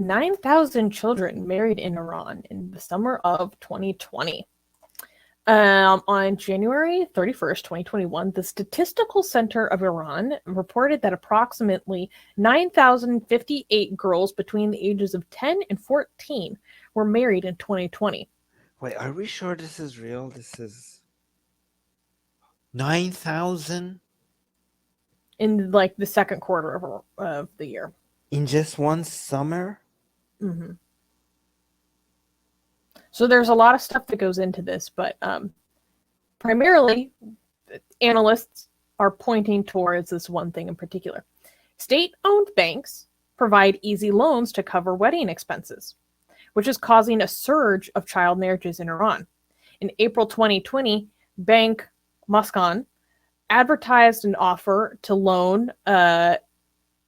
9,000 children married in Iran in the summer of 2020. On January 31st, 2021, the Statistical Center of Iran reported that approximately 9,058 girls between the ages of 10 and 14 were married in 2020. Wait, are we sure this is real? This is 9,000 in like the second quarter of the year. in just one summer? Mm-hmm. So there's a lot of stuff that goes into this, but primarily analysts are pointing towards this one thing in particular. State-owned banks provide easy loans to cover wedding expenses, which is causing a surge of child marriages in Iran. In April 2020, Bank Maskan advertised an offer to loan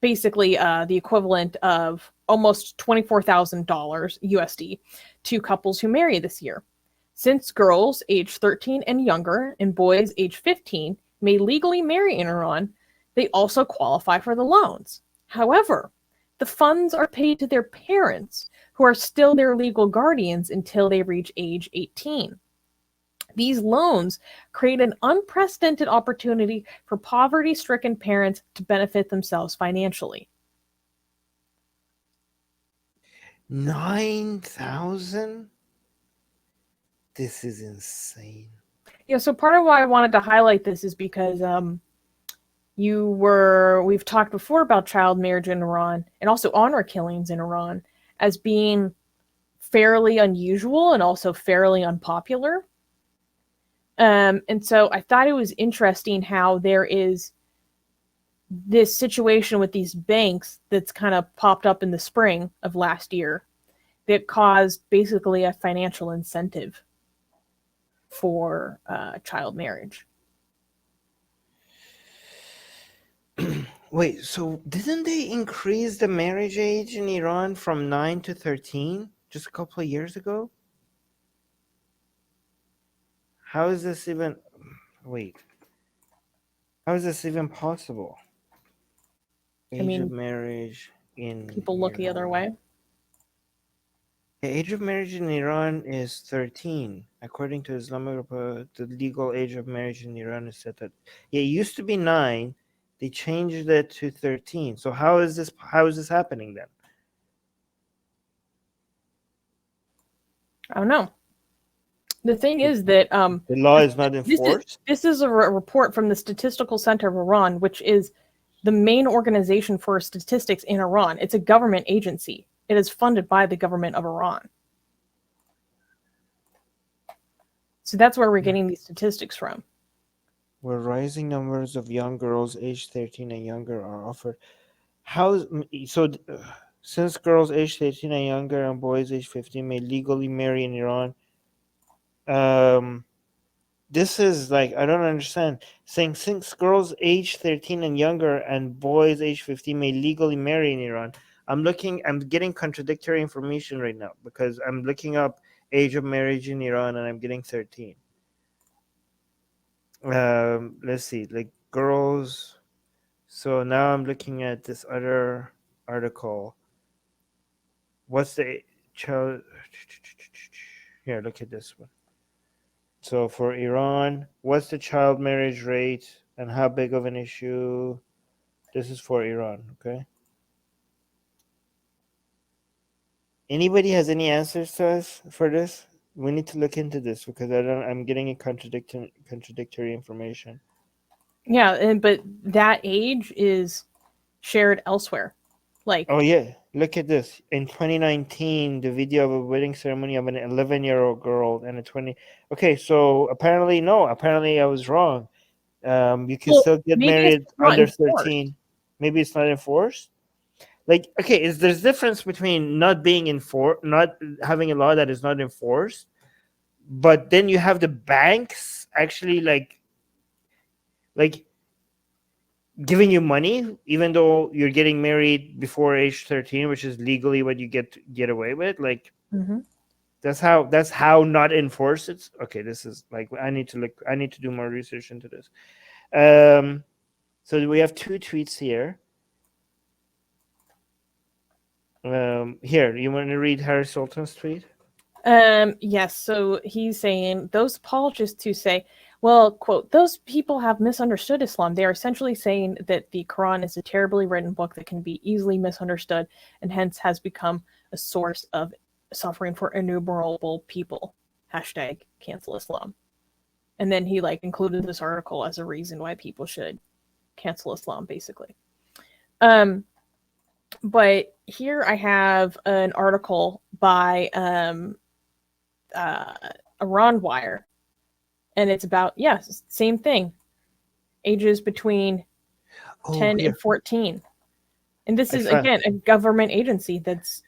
basically the equivalent of almost $24,000 USD to couples who marry this year. Since girls age 13 and younger and boys age 15 may legally marry in Iran, they also qualify for the loans. However, the funds are paid to their parents, who are still their legal guardians until they reach age 18. These loans create an unprecedented opportunity for poverty-stricken parents to benefit themselves financially. 9,000? This is insane. Yeah, so part of why I wanted to highlight this is because we've talked before about child marriage in Iran and also honor killings in Iran as being fairly unusual and also fairly unpopular. And so I thought it was interesting how there is this situation with these banks that's kind of popped up in the spring of last year that caused basically a financial incentive for child marriage. Wait, so didn't they increase the marriage age in Iran from 9 to 13 just a couple of years ago? How is this even... Wait. How is this even possible? Age of marriage in people look the other way. The age of marriage in Iran is 13. According to Islamic Republic, the legal age of marriage in Iran is set at... Yeah, it used to be 9. They changed it to 13. So how is this happening then? I don't know. The thing is that the law is not enforced. This is a report from the Statistical Center of Iran, which is the main organization for statistics in Iran. It's a government agency. It is funded by the government of Iran. So that's where we're getting these statistics from. Where rising numbers of young girls aged 13 and younger are offered. Since girls aged 13 and younger and boys aged 15 may legally marry in Iran, this is like, I don't understand. Saying since girls aged 13 and younger and boys aged 15 may legally marry in Iran. I'm getting contradictory information right now because I'm looking up age of marriage in Iran and I'm getting 13. Let's see, like girls. So now I'm looking at this other article. What's the child? Here, look at this one. So for Iran, what's the child marriage rate and how big of an issue? This is for Iran, okay? Anybody has any answers to us for this? We need to look into this because I'm getting a contradictory information. Yeah, but that age is shared elsewhere. Oh yeah, look at this. In 2019, the video of a wedding ceremony of an 11-year-old girl and a 20. Okay, so apparently I was wrong. You can still get married under 13. Maybe it's not enforced. Like, okay, there's difference between not being enforced, not having a law that is not enforced, but then you have the banks actually like giving you money even though you're getting married before age 13, which is legally what you get away with. Like, that's how not enforced it's. Okay, this is like, I need to do more research into this. So we have two tweets here. Here, you want to read Harry Sultan's tweet? Yes, so he's saying those apologists who say, well, quote, those people have misunderstood Islam. They are essentially saying that the Quran is a terribly written book that can be easily misunderstood and hence has become a source of suffering for innumerable people. Hashtag cancel Islam. And then he like included this article as a reason why people should cancel Islam, basically. But here I have an article by Iran Wire, and it's about same thing, ages between 10 and 14, and this is again a government agency that's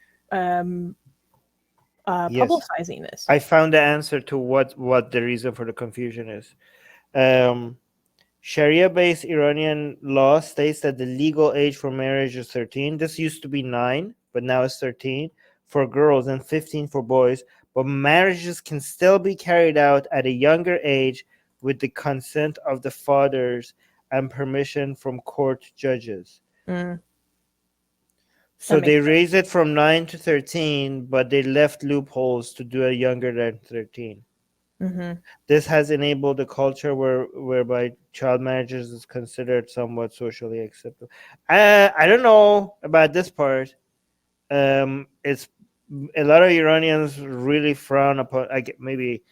publicizing this. I found the answer to what the reason for the confusion is. Sharia-based Iranian law states that the legal age for marriage is 13. This used to be 9, but now it's 13 for girls and 15 for boys. But marriages can still be carried out at a younger age with the consent of the fathers and permission from court judges. So they raised it from 9 to 13, but they left loopholes to do it younger than 13. This has enabled a culture whereby child marriages is considered somewhat socially acceptable. I don't know about this part. It's a lot of Iranians really frown upon. Maybe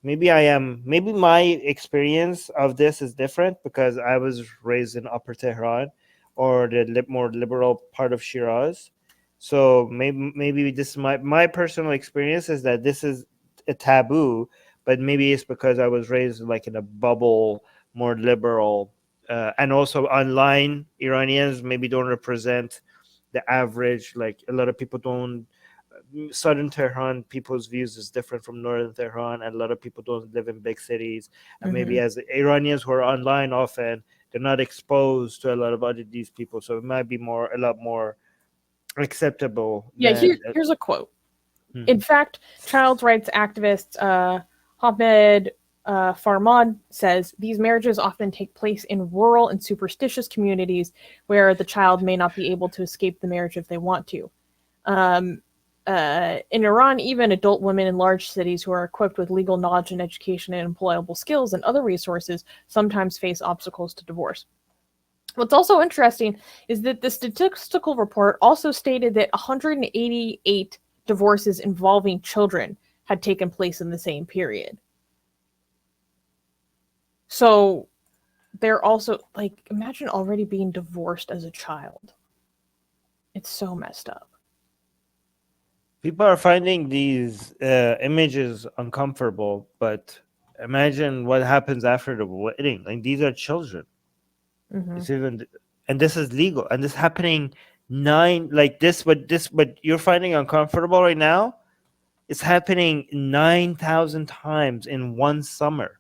my experience of this is different because I was raised in Upper Tehran or the more liberal part of Shiraz. So maybe this is my personal experience is that this is a taboo, but maybe it's because I was raised like in a bubble, more liberal, and also online Iranians maybe don't represent the average. Like a lot of people don't. Southern Tehran people's views is different from Northern Tehran, and a lot of people don't live in big cities. And maybe as Iranians who are online often, they're not exposed to a lot of these people, so it might be a lot more acceptable. Here's a quote. In fact, child rights activist Hamed Farmad says these marriages often take place in rural and superstitious communities where the child may not be able to escape the marriage if they want to. In Iran, even adult women in large cities who are equipped with legal knowledge and education and employable skills and other resources sometimes face obstacles to divorce. What's also interesting is that the statistical report also stated that 188 divorces involving children had taken place in the same period. So they're also like, imagine already being divorced as a child. It's so messed up. People are finding these images uncomfortable, but imagine what happens after the wedding. Like these are children. It's even, and this is legal, and this happening but you're finding uncomfortable right now. It's happening 9,000 times in one summer.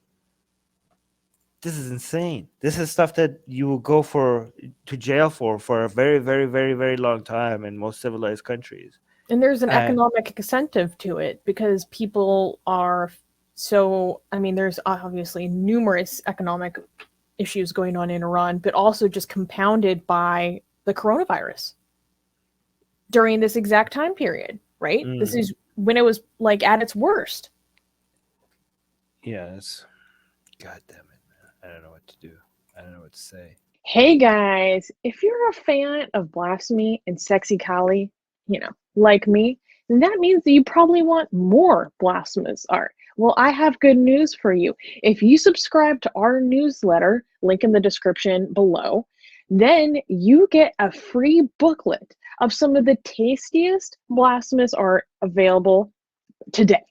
This is insane. This is stuff that you will go to jail for a very, very, very, very long time in most civilized countries. And there's an economic incentive to it because people are there's obviously numerous economic issues going on in Iran, but also just compounded by the coronavirus during this exact time period, right? This is when it was like at its worst. Yes. God damn it, man. I don't know what to do. I don't know what to say. Hey guys, if you're a fan of blasphemy and sexy Kali, like me, then that means that you probably want more blasphemous art. Well, I have good news for you. If you subscribe to our newsletter, link in the description below, then you get a free booklet of some of the tastiest blasphemous art available today.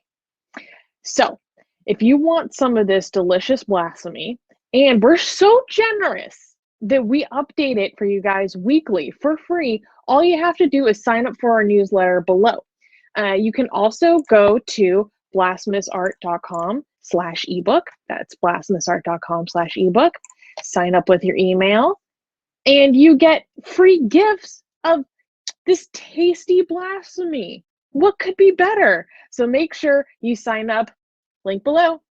So, if you want some of this delicious blasphemy, and we're so generous that we update it for you guys weekly for free, all you have to do is sign up for our newsletter below. You can also go to blasphemousart.com/ebook. That's blasphemousart.com/ebook. Sign up with your email, and you get free gifts of this tasty blasphemy. What could be better? So make sure you sign up. Link below.